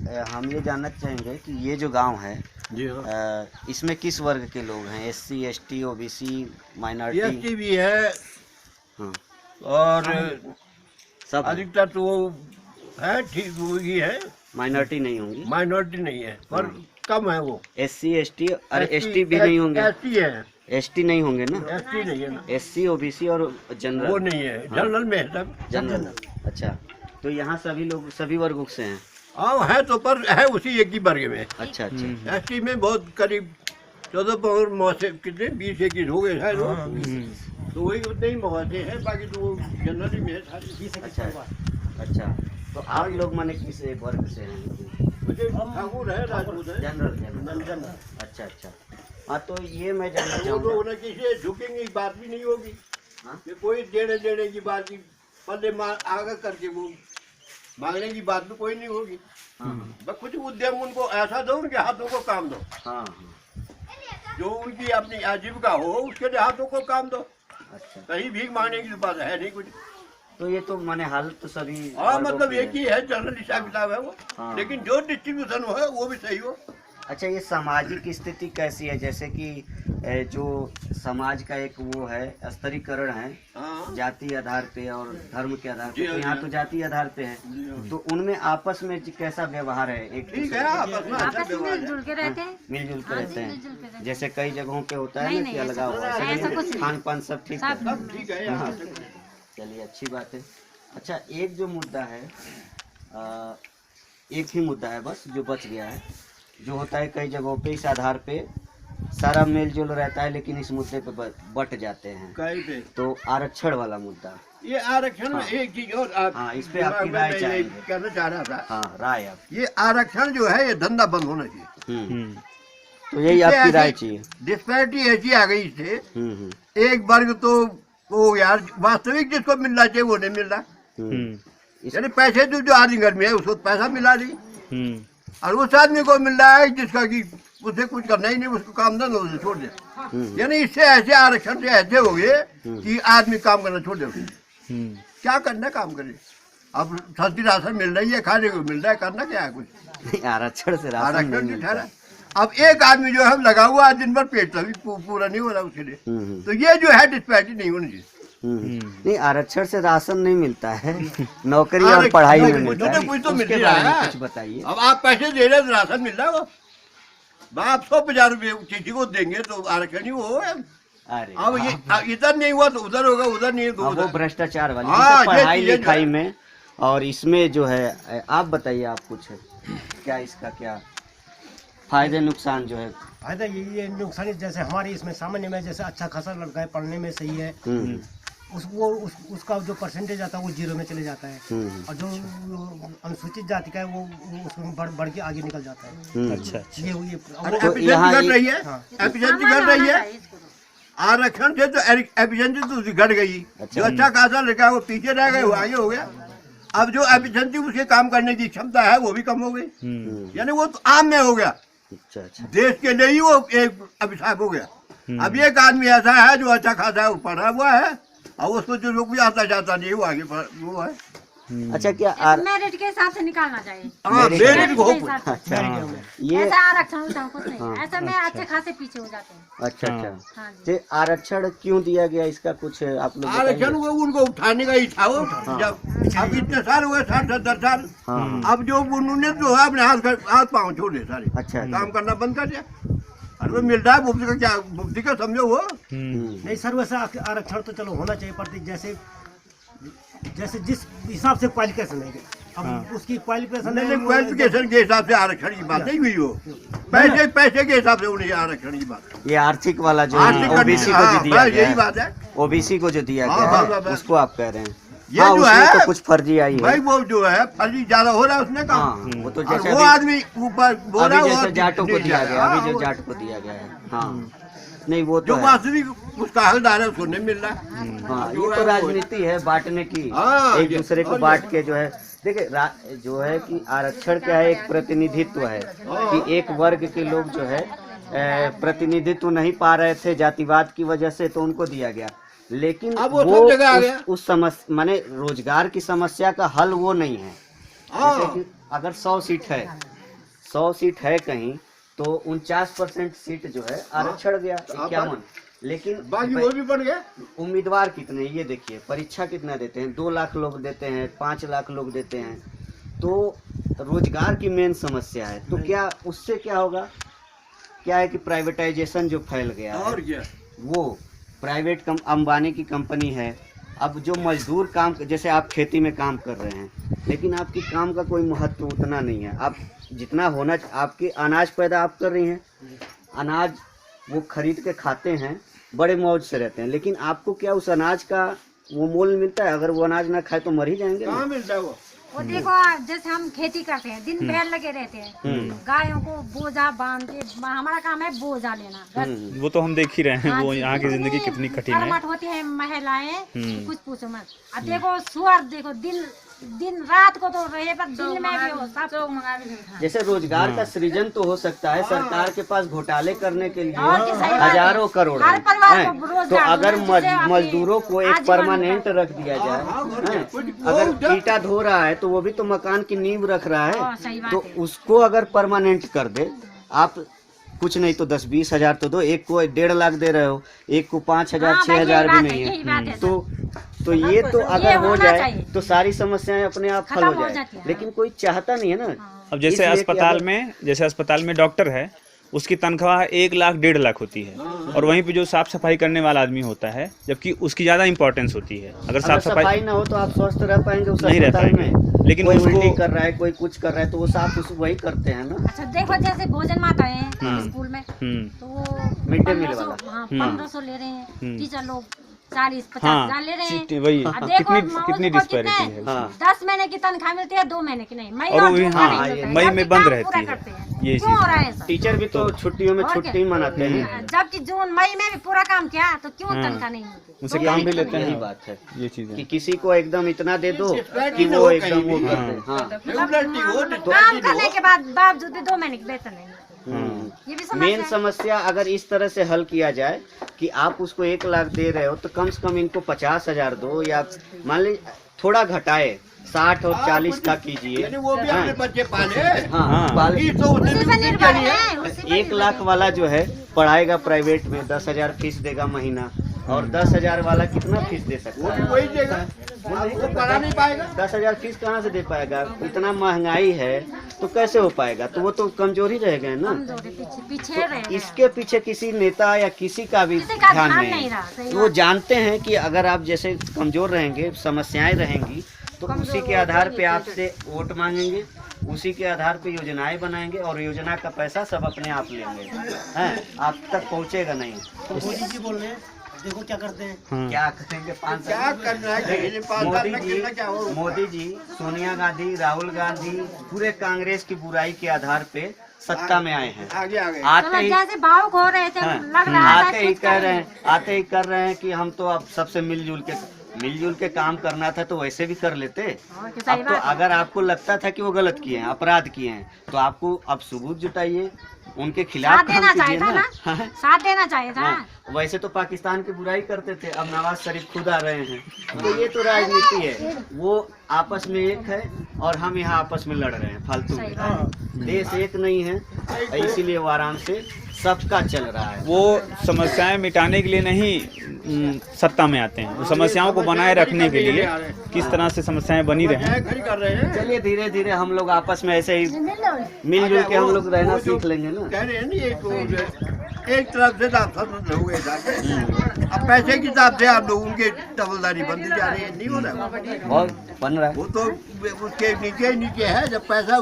हम ये जानना चाहेंगे कि ये जो गांव है जी हाँ, इसमें किस वर्ग के लोग हैं? SC, ST, OBC, minority? PST भी है हाँ, और सब है। अधिकतर तो वो है, ठीक वो ही है, माइनॉरिटी नहीं होंगी? माइनॉरिटी नहीं है पर हाँ। कम है वो। SC, ST और ST भी नहीं होंगे? ST है, ST नहीं होंगे ना? ST नहीं है ना, SC, OBC और जनरल? वो नहीं है, जनरल में है सब। जनरल। अच्छा, तो यहाँ सभी लोग सभी वर्गों से हैं? हाँ है तो, पर है उसी एक ही वर्ग में। अच्छा अच्छा। ST में बहुत करीब 14 और मौसे कितने 20 21 हो गए शायद वो। तो वही उतने ही मौसे हैं, बाकी तो वो जनरली में है सारे। अच्छा, तो आप लोग माने किस वर्ग से हैं? मुझे ठाकुर है, राजपूत है। जनरल। अच्छा अच्छा। हाँ, तो ये मैं जानना वो चाहूँगा। लोग ना किसी झुकेंगे की बात भी नहीं होगी। हाँ? कि कोई देने देने की बात की पल्ले मार आगे करके वो मांगने की बात भी कोई नहीं होगी। हाँ बस कुछ उद्यम उनको ऐसा दो, उनके हाथों को काम दो, हाँ। जो उनकी अपनी आजीविका हो उसके लिए हाथों को काम दो। अच्छा, कहीं भीख मांगने की बात है नहीं कुछ। तो ये तो माने हाल तो सभी हाँ वर्गों मतलब की एक ही है, जनरल हिसाब किताब है वो। हाँ। लेकिन जो डिस्ट्रीब्यूशन हो वो भी सही हो। अच्छा, ये सामाजिक स्थिति कैसी है? जैसे कि जो समाज का एक वो है स्तरीकरण है, हाँ जाति आधार पे और धर्म के आधार जी पे, हाँ, तो यहाँ जी तो जाति आधार पे है, तो उनमें आपस में कैसा व्यवहार है? एक ठीक है, आपस में अच्छा व्यवहार है। मिलजुल के रहते हैं। मिलजुल के रहते मिलजुल के हैं? रहते हैं। जैसे कई जगहों पे होता है नहीं, ना नहीं, कि ऐसा अलगाव, कुछ ऐसा नहीं, नहीं ऐसा है? कुछ नहीं। खान पान सब ठीक है? सब सब ठीक है यहाँ हाँ। पे। चलिए, अच्छी बात है। अच्छा, एक जो मुद्दा है, एक ही मुद्दा है बस जो बच गया है, जो होता है कई जगहों पे इस आधार पे सारा मेलजोल रहता है, लेकिन इस मुद्दे पे बट जाते हैं, कहीं पे तो आरक्षण वाला मुद्दा। ये आरक्षण में हाँ। एक चीज और आप हाँ, इस पे आपकी राय मैं ये चाहेंगे। कहना चाह रहा था। हाँ, राय आप। ये आरक्षण जो है ये धंधा बंद होना चाहिए। तो यही इससे आपकी राय ऐसी चाहिए? डिस्पैरिटी ऐसी आ गई इससे, हम्म एक वर्ग तो वो यार वास्तविक जिसको मिलना चाहिए वो नहीं मिल रहा। इस- यानी पैसे जो आदमी घर में है उसको पैसा मिला नहीं, और उस आदमी को मिल रहा है जिसका कि उसे कुछ करना ही नहीं, उसको काम धंधा उसे छोड़ दे। यानी इससे ऐसे आरक्षण से ऐसे हो गए कि आदमी काम करना छोड़ दे। क्या करना, काम करे। अब सस्ती राशन मिल रही है, खाने को मिल रहा है, करना क्या है कुछ। आरक्षण से राशन नहीं आरक्षण जो मिलता। ठहरा, अब एक आदमी जो है लगा हुआ है दिन भर, पेट तभी पूरा नहीं हो रहा उसके लिए। हम्म। तो ये जो है डिस्पैरिटी नहीं होनी चाहिए। नहीं, आरक्षण से राशन नहीं मिलता है, नौकरी और आरक्षण- पढ़ाई में कुछ मिलता तो है। कुछ तो मिल उसके ही बारे रहा में है। कुछ बताइए। अब आप पैसे दे रहे हैं तो राशन मिल रहा है, वो आप 150 रुपये किसी को देंगे तो आरक्षण ही वो है। अरे अब ये इधर नहीं हुआ तो उधर होगा, उधर नहीं तो हाँ, वो उधर। भ्रष्टाचार वाली हाँ, जैसे ये पढ़ाई चीजें जो लिखाई है। में, और इसमें जो है, आप बताइए, आप कुछ क्या इसका क्या फायदे नुकसान जो है? फायदा यही है, नुकसान जैसे हमारे इसमें सामान्य में जैसे अच्छा खासा लड़का है, पढ़ने में सही है, उसका जो परसेंटेज आता है वो 0 में चले जाता है, और जो अनुसूचित जाति का है वो उसमें बढ़ के आगे निकल जाता है। अच्छा। ये और तो यहाँ एफिशिएंसी घट रही है, हाँ। एफिशिएंसी घट रही है। आरक्षण से तो एफिशिएंसी तो उसकी घट गई। जो अच्छा खासा लड़का है वो पीछे रह गए, वो आगे हो गया। अब जो एफिशिएंसी उसके काम करने की क्षमता है वो भी कम हो गई। यानी वो तो आम में हो गया, अच्छा अच्छा। देश के लिए ही वो एक अभिशाप हो गया। अब एक आदमी ऐसा है जो अच्छा खासा है, वो पढ़ा हुआ है, और उसको जो लोग भी आता जाता नहीं वो आगे वो है। अच्छा, क्या मेरिट के हिसाब से निकालना चाहिए। हाँ, मेरे मेरिट को के हिसाब से। अच्छा, ये ऐसा आरक्षण होता है कुछ नहीं, ऐसा में अच्छे खासे पीछे हो जाते हैं। अच्छा अच्छा। हाँ जी। तो आरक्षण क्यों दिया गया, इसका कुछ आप लोग आरक्षण बताइए? वो उनको उठाने का ही था वो। जब अब इतने साल हुए, 60-70 साल, हाँ। अब जो उन्होंने जो है अपने हाथ पाँव छोड़ दिए सारे, अच्छा। काम करना बंद कर दिया। और वो मिल रहा है मुफ्त का, क्या मुफ्त का समझो वो। नहीं सर, वैसे आरक्षण तो चलो होना चाहिए, पर जैसे जिस हिसाब से क्वालिफिकेशन है, अब उसकी क्वालिफिकेशन नहीं, क्वालिफिकेशन के हिसाब से आरक्षण की बात नहीं हुई हो, पैसे के हिसाब से उन्हें आरक्षण की बात। ये आर्थिक वाला जो आर्थिक ओबीसी को हाँ, जो दिया बस गया यही है, बात है। ओबीसी को जो दिया हाँ, गया हाँ, है, बस। उसको आप कह रहे हैं? ये हाँ, जो उसमें है तो कुछ फर्जी आई भाई, है। वो जो है फर्जी ज्यादा हो रहा है उसने काम। हाँ, वो तो और जैसे वो अभी- आदमी ऊपर बोल रहा अभी है, जैसे वो जाटों को नीचे दिया आ गया, रहा है। अभी जो हाँ, जाट को दिया गया है, हाँ, नहीं वो तो जो है। वास्तविक उसका हकदार है उसको नहीं मिल रहा। हाँ, जो ये है तो वो- राजनीति है बांटने की, हाँ, एक ये- दूसरे को और बांट ये- के जो है। देखिए, जो है कि आरक्षण क्या है, एक प्रतिनिधित्व है कि एक वर्ग के लोग जो है प्रतिनिधित्व नहीं पा रहे थे जातिवाद की वजह से, तो उनको दिया गया। लेकिन अब वो सब जगह आ गया। उस समस्या, माने रोजगार की समस्या का हल वो नहीं है। हाँ। जैसे कि अगर 100 सीट है 100 सीट है कहीं तो 49% सीट जो है आरक्षण गया 51। लेकिन बाकी वो भी बढ़ गया। उम्मीदवार कितने, ये देखिए परीक्षा कितना देते हैं, 2 लाख लोग देते हैं, 5 लाख लोग देते हैं। तो रोजगार की मेन समस्या है। तो क्या उससे क्या होगा, क्या है कि प्राइवेटाइजेशन जो फैल गया है, और क्या, वो प्राइवेट अंबानी की कंपनी है। अब जो मजदूर काम, जैसे आप खेती में काम कर रहे हैं लेकिन आपकी काम का कोई महत्व उतना नहीं है। आप जितना होना, आपकी अनाज पैदा आप कर रही हैं, अनाज वो खरीद के खाते हैं, बड़े मौज से रहते हैं, लेकिन आपको क्या उस अनाज का वो मोल मिलता है? अगर वो अनाज ना खाए तो मर ही जाएंगे ना। कहाँ मिलता है वो? वो देखो जैसे हम खेती करते हैं, दिन भर लगे रहते हैं, गायों को बोझा बांध के, हमारा काम है बोझा लेना बस। वो तो हम देख ही रहे हैं, हाँ वो जी, यहाँ की जिंदगी इतनी कितनी कठिन है। कर्मठ होती है महिलाएं, कुछ पूछो मत। अब देखो सुअर, देखो दिन रात को तो रहे, पर दिन में भी हो सब। जैसे रोजगार का सृजन तो हो सकता है, सरकार के पास घोटाले करने के लिए और की सही बात है। हजारों करोड़ हर हैं। परिवार को हैं? रोजगार तो अगर मिले, जिससे अपनी मजदूरों को एक आजीवन परमानेंट रख दिया जाए, हैं? अगर ईटा धो रहा है तो वो भी तो मकान की नींव रख रहा हाँ, है, सही बात तो है। उसको अगर परमानेंट कर दे, आप कुछ नहीं तो 10-20 हजार तो दो, एक को 1.5 लाख दे रहे हो, एक को 5 हजार हाँ, 6 हजार भी नहीं यही बात है। है, तो ये तो अगर हो होना जाए चाहिए। तो सारी समस्याएं अपने आप हल खत्म हो हो जाए, जाती है। लेकिन कोई चाहता नहीं है ना। अब जैसे इसलिए कि अस्पताल में डॉक्टर है, उसकी तनख्वाह 1 लाख 1.5 लाख होती है, और वहीं पे जो साफ सफाई करने वाला आदमी होता है, जबकि उसकी ज्यादा इंपॉर्टेंस होती है। अगर साफ सफाई ना हो तो आप स्वस्थ रह पाएंगे उस नहीं रह अस्पताल पाएंगे। में। लेकिन कोई उसको- उल्टी कर रहा है, कोई कुछ कर रहा है, तो वो साफ उस वही करते हैं ना। अच्छा देखो जैसे भोजन माता है स्कूल में, तो वो मिड डे मील 1500 वाला। हाँ 1500 ले रहे हैं टीचर लोग, 40-50 हाँ, हजार ले रहे हैं। वही अब देखो कितनी उसको डिस्पैरिटी है। हाँ। 10 महीने की तनख्वाह मिलती है, 2 महीने की नहीं। मई और और वो जून हाँ, में नहीं मिलता है, मई में जबकि बंद काम रहती पूरा है। करते हैं। ये क्यों चीज़ हो है। रहा है ऐसा? टीचर भी तो छुट्टियों में और छुट्टी क्या? मनाते हैं। जबकि जून मई में भी पूरा काम किया, तो क्यों हाँ। तनख्वाह नहीं मिलती? उनसे 2 काम महीने भी की लेते नहीं। यही हैं। बात है ये चीज़ कि है। किसी को एकदम इतना दे दो कि ना वो हो एकदम वो कहीं कर भी। दे। हाँ। काम करने के बाद बावजूद भी 2 महीने की वेतन नहीं मिलती। ये भी समस्या मेन है। समस्या अगर इस तरह से हल किया जाए कि आप उसको 1 लाख दे रहे हो तो कम से कम इनको 50 हजार दो, या मान लीजिए थोड़ा घटाए 60 और 40 का कीजिए। यानी वो भी हाँ। अपने बच्चे पाले। हाँ, पाले। ये तो उसने उसी भी पर उसी निर्भर के लिए। है, उसी पर 1 लाख वाला जो है पढ़ाएगा प्राइवेट में, 10,000 फीस देगा महीना, और 10,000 वाला कितना फीस दे वो सकता भी है? वही देगा, वो पढ़ा नहीं पाएगा। 10,000 फीस कहाँ से दे पाएगा? इतना महंगाई है तो कैसे हो पाएगा? तो वो तो कमजोर ही रहेगा ना। कमजोरी पीछे रह गए। इसके पीछे किसी नेता या किसी का भी किसी का ध्यान ध्यान नहीं नहीं रहा, है। सही वो बात। जानते हैं कि अगर आप जैसे कमजोर रहेंगे, समस्याएं रहेंगी, तो उसी के आधार पे आपसे वोट मांगेंगे, उसी के आधार पे योजनाएं बनाएंगे, और योजना का पैसा सब अपने आप लेंगे, हैं? आप तक पहुंचेगा नहीं। तो मोदी जी बोल रहे हैं, देखो क्या करते हैं। क्या करेंगे 5 क्या साल? करना है कि 5 साल में कितना क्या हो? मोदी जी, सोनिया गांधी, राहुल गांधी पूरे कांग्रेस की बुराई के आधार पे सत्ता में आए हैं। आगे आगे आते चलो ही जैसे भावुक हो रहे थे, हाँ, लग रहा था आते ही कुछ कह रहे करेंगे। हैं, आते ही कर रहे हैं कि हम तो अब सबसे मिलजुल के काम करना था तो वैसे भी कर लेते। और क्या, सही अब तो बात है। अगर आपको लगता था कि वो गलत किए हैं, अपराध किए हैं, तो आपको अब सबूत जुटाइए, उनके खिलाफ साथ काम देना कीजिए चाहिए था ना। ना, हाँ। साथ देना चाहिए था। हाँ, वैसे तो पाकिस्तान की बुराई करते थे, अब नवाज शरीफ खुद आ रहे हैं। तो ये तो राजनीति है, वो आपस में एक है और हम यहाँ आपस में लड़ रहे हैं फालतू सही में। बात देश एक नहीं है, इसीलिए वो आराम से सबका चल रहा है। वो समस्याएं मिटाने के लिए नहीं सत्ता में आते हैं, वो समस्याओं को बनाए रखने के लिए किस तरह से समस्याएं बनी रहे। खड़ी कर रहे हैं। चलिए धीरे धीरे हम लोग आपस में ऐसे ही मिलजुल के हम लोग रहना सीख लेंगे ना। कह रहे हैं ना, ये तो एक तरफ से आप सब हो गए जाके। अब पैसे के हिसाब से आप लोग उनके दबलदारी बनती जा रही है, नहीं हो रहा। और बन रहा है। वो तो उसके नीचे है, जब पैसा